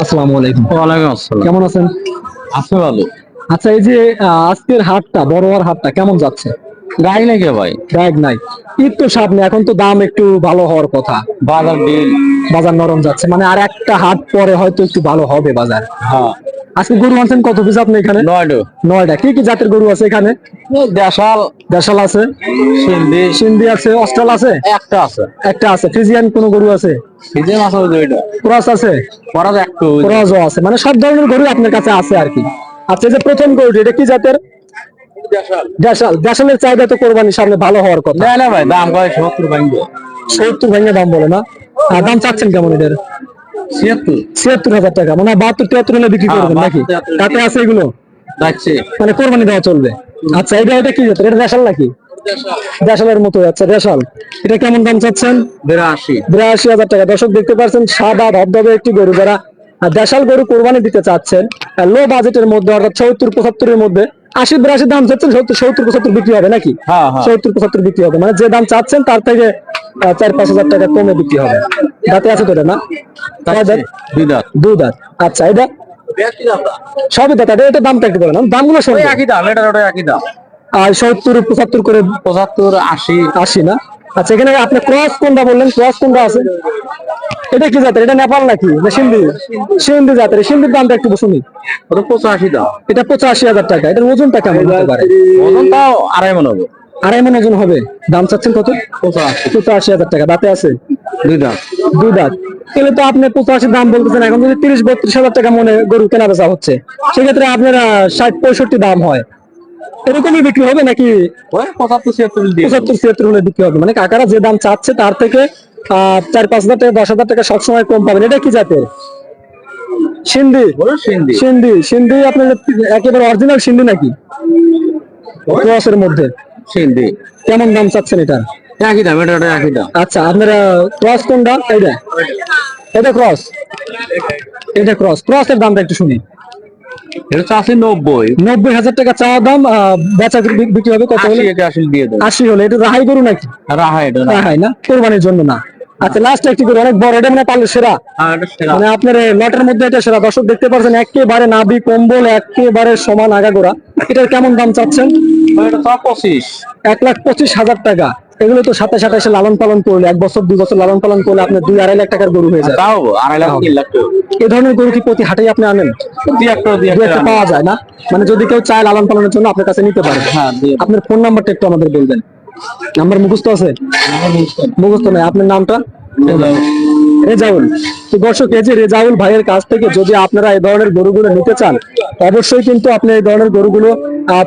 আসসালামু আলাইকুম। ওয়ালাইকুম আসসালাম। কেমন আছেন? আছে ভালো। আচ্ছা, এই যে আজকের হাটটা, বড়োয়ার হাটটা কেমন যাচ্ছে? গাড়ি নাকি ভাই? ব্যাগ নাই। ঈদ তো সামনে, এখন তো দাম একটু ভালো হওয়ার কথা। বাজার ডিল। বাজার নরম যাচ্ছে, মানে আর একটা হাট পরে হয়তো একটু ভালো হবে বাজার। হ্যাঁ, আজকে গরু আনছেন কত পিস আপনি এখানে? নয়ডো। 9টা। কি কি জাতের গরু আছে এখানে? দেশাল, দেশাল আছে, সিন্ধি সিন্ধি আছে, অস্ট্রাল আছে, একটা আছে। একটা আছে। ফ্রিজিয়ান কোন গরু আছে? সিজন আছে ওই দুইটা। ক্রস আছে, পরাজ একটু ক্রসও আছে, মানে সব ধরনের গরু আপনার কাছে আছে আর কি। আচ্ছা, এই যে প্রথম গরুটি, এটা কি জাতের? দেশাল। দেশাল। দেশালের চাহিদা তো কোরবানির সামনে ভালো হওয়ার কথা। না না ভাই, দাম কয় 70 ভাঙবে। 70 ভেঙে দাম বলে না? আর দাম চাচ্ছেন কেমন এদের? 76। 76,000 টাকা, মানে 72-73 হলে বিক্রি হ্যাঁ, করবেন নাকি? 72-73 তাতে আছে এগুলো, যাচ্ছে। মানে কোরবানি দেওয়া চলবে। আচ্ছা, এটা কি জাতের? এটা দেশাল নাকি? দেশালের মতো। আচ্ছা, দেশাল। এটা কেমন দাম চাচ্ছেন? 82। 82,000 টাকা। দর্শক দেখতে পাচ্ছেন, সাদা ধবধবে একটি গরু। যারা দেশাল গরু কোরবানি দিতে চাচ্ছেন লো বাজেটের মধ্যে, অর্থাৎ 70-75 মধ্যে, 80-82 দাম চাচ্ছেন, 70-75 বিক্রি হবে নাকি? হ্যাঁ হ্যাঁ। 70-75 বিক্রি হবে, মানে যে দাম চাচ্ছেন তার থেকে 4-5 হাজার টাকা কমে বিক্রি হবে। দাঁতে আছে তো এটা না? কয় দাঁত? দুই দাঁত। 2 দাঁত। আচ্ছা, এটা সবই দাঁত। এটা দামটা একটু বলেন, দামগুলো ওই শুনবো। একই দাম, এটার ওটা একই দাম। আর 70-75 করে 75, 80। 80 না? আচ্ছা, এখানে আপনি ক্রস কোনটা বললেন? ক্রস কোনটা আছে? এটা কি জাতের? এটা নেপাল নাকি না সিন্ধি? সিন্ধি জাতের। সিন্ধির দামটা একটু শুনি। ওটা 85 দাম। এটা 85,000 টাকা। এটার ওজনটা কেমন হতে পারে? ওজন তাও 2.5 মন হবে। 2.5 মণ ওজন হবে। দাম চাচ্ছেন কত? 85। 85,000 টাকা। দাঁতে আছে? দুই দাঁত। 2 দাঁত। তাহলে তো আপনি 85 দাম বলতেছেন, এখন যদি 30-32 হাজার টাকা মনে গরু কেনা বেচা হচ্ছে, সেক্ষেত্রে আপনার 60-65 দাম হয়, এরকমই বিক্রি হবে নাকি? ওই 75-76 দিয়ে দেবো। 75-76 হলে বিক্রি হবে, মানে কাকারা যে দাম চাচ্ছে তার থেকে 4-5 হাজার টাকা, 10,000 টাকা সবসময় কম পাবেন। এটা কি জাতের? সিন্ধি। বলো সিন্ধি। সিন্ধি। সিন্ধি আপনার একেবারে অরিজিনাল সিন্ধি নাকি? ক্রসের মধ্যে। সিন্ধি। কেমন দাম চাচ্ছেন এটা? একই দাম, এটা ওটা একই দাম। আচ্ছা, আপনারা ক্রস কোনটা? এটা? এটা ক্রস। এটা ক্রস। ক্রসের দামটা একটু শুনি। এটা চাষি 90। 90,000 টাকা চাওয়া দাম। বেচা বিক্রি হবে কত হলে? 80 দিয়ে দেবো। 80 হলে। এটা রাহাই গরু নাকি? রাহা এটা না। রাহাই না, কোরবানির জন্য না। আচ্ছা, লাস্ট একটি গরু, অনেক বড়। এটা মানে পারলে সেরা, হ্যাঁ, এটা সেরা। মানে আপনার লটের মধ্যে এটা সেরা। দর্শক দেখতে পাচ্ছেন, একেবারে নাভি কম্বল একেবারে সমান আগাগোড়া। এটার কেমন দাম চাচ্ছেন? এটা তো 25। 1,25,000 টাকা। এগুলো তো সাথে সাথে এসে লালন পালন করলে, 1 বছর 2 বছর লালন পালন করলে আপনার 2-2.5 লাখ টাকার গরু হয়ে যায়। তাও 2.5 লাখ 3 লাখ টাকা। এই ধরনের গরু কি প্রতি হাটেই আপনি আনেন? দুই দু একটা একটা পাওয়া যায় না? মানে যদি কেউ চায় লালন পালনের জন্য আপনার কাছে নিতে পারবে। হ্যাঁ, দিয়ে দেবো। আপনার ফোন নাম্বারটা একটু আমাদের বলবেন। নাম্বার মুখস্থ আছে? মুখস্থ নাই। আপনার নামটা? রেজাউল। তো দর্শক, এই যে রেজাউল ভাইয়ের কাছ থেকে যদি আপনারা এই ধরনের গরুগুলো নিতে চান, অবশ্যই কিন্তু আপনি এই ধরনের গরুগুলো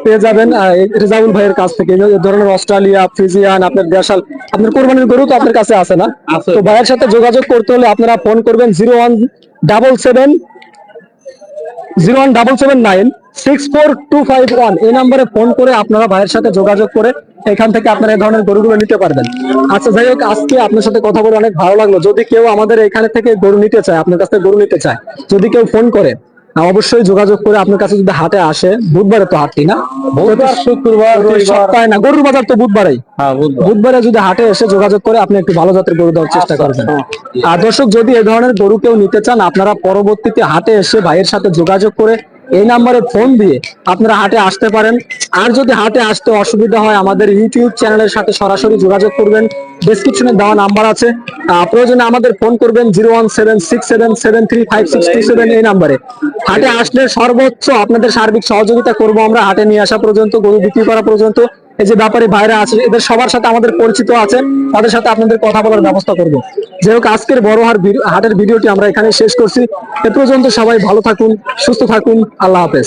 পেয়ে যাবেন এই রেজাউল ভাইয়ের কাছ থেকে। এই ধরনের অস্ট্রেলিয়া, ফ্রিজিয়ান, আপনার দেশাল, আপনার কোরবানির গরু তো আপনার কাছে আছে না? আছে। তো ভাইয়ের সাথে যোগাযোগ করতে হলে আপনারা ফোন করবেন 0177964251। এই নাম্বারে ফোন করে আপনারা ভাইয়ের সাথে যোগাযোগ করে এখান থেকে আপনারা এই ধরনের গরুগুলো নিতে পারবেন। আচ্ছা, যাই হোক, আজকে আপনার সাথে কথা বলে অনেক ভালো লাগলো। যদি কেউ আমাদের এখানে থেকে গরু নিতে চায়, আপনার কাছ থেকে গরু নিতে চায়, যদি কেউ ফোন করে, অবশ্যই যোগাযোগ করে আপনার কাছে যদি হাটে আসে, বুধবারে তো হাটটি না, বুধবার, শুক্রবার, রবিবার। সপ্তাহে না, গরুর বাজার তো বুধবারেই। হ্যাঁ, বুধবার। বুধবারে যদি হাটে এসে যোগাযোগ করে আপনি একটু ভালো জাতের গরু দেওয়ার চেষ্টা করবেন। আর দর্শক, যদি এই ধরনের গরু কেউ নিতে চান, আপনারা পরবর্তীতে হাটে এসে ভাইয়ের সাথে যোগাযোগ করে এই নাম্বারে ফোন দিয়ে আপনারা হাটে আসতে পারেন। আর যদি হাটে আসতে অসুবিধা হয়, আমাদের ইউটিউব চ্যানেলের সাথে সরাসরি যোগাযোগ করবেন। ডেসক্রিপশনে দেওয়া নাম্বার আছে, প্রয়োজনে আমাদের ফোন করবেন 01767735627 এই নাম্বারে। হাটে আসলে সর্বোচ্চ আপনাদের সার্বিক সহযোগিতা করব আমরা, হাটে নিয়ে আসা পর্যন্ত, গরু বিক্রি করা পর্যন্ত। এই যে ব্যাপারী ভাইরা আছে, এদের সবার সাথে আমাদের পরিচিত আছে, তাদের সাথে আপনাদের কথা বলার ব্যবস্থা করব। যাই হোক, আজকের বড় হাটের ভিডিওটি আমরা এখানে শেষ করছি। এ পর্যন্ত সবাই ভালো থাকুন, সুস্থ থাকুন। আল্লাহ হাফেজ।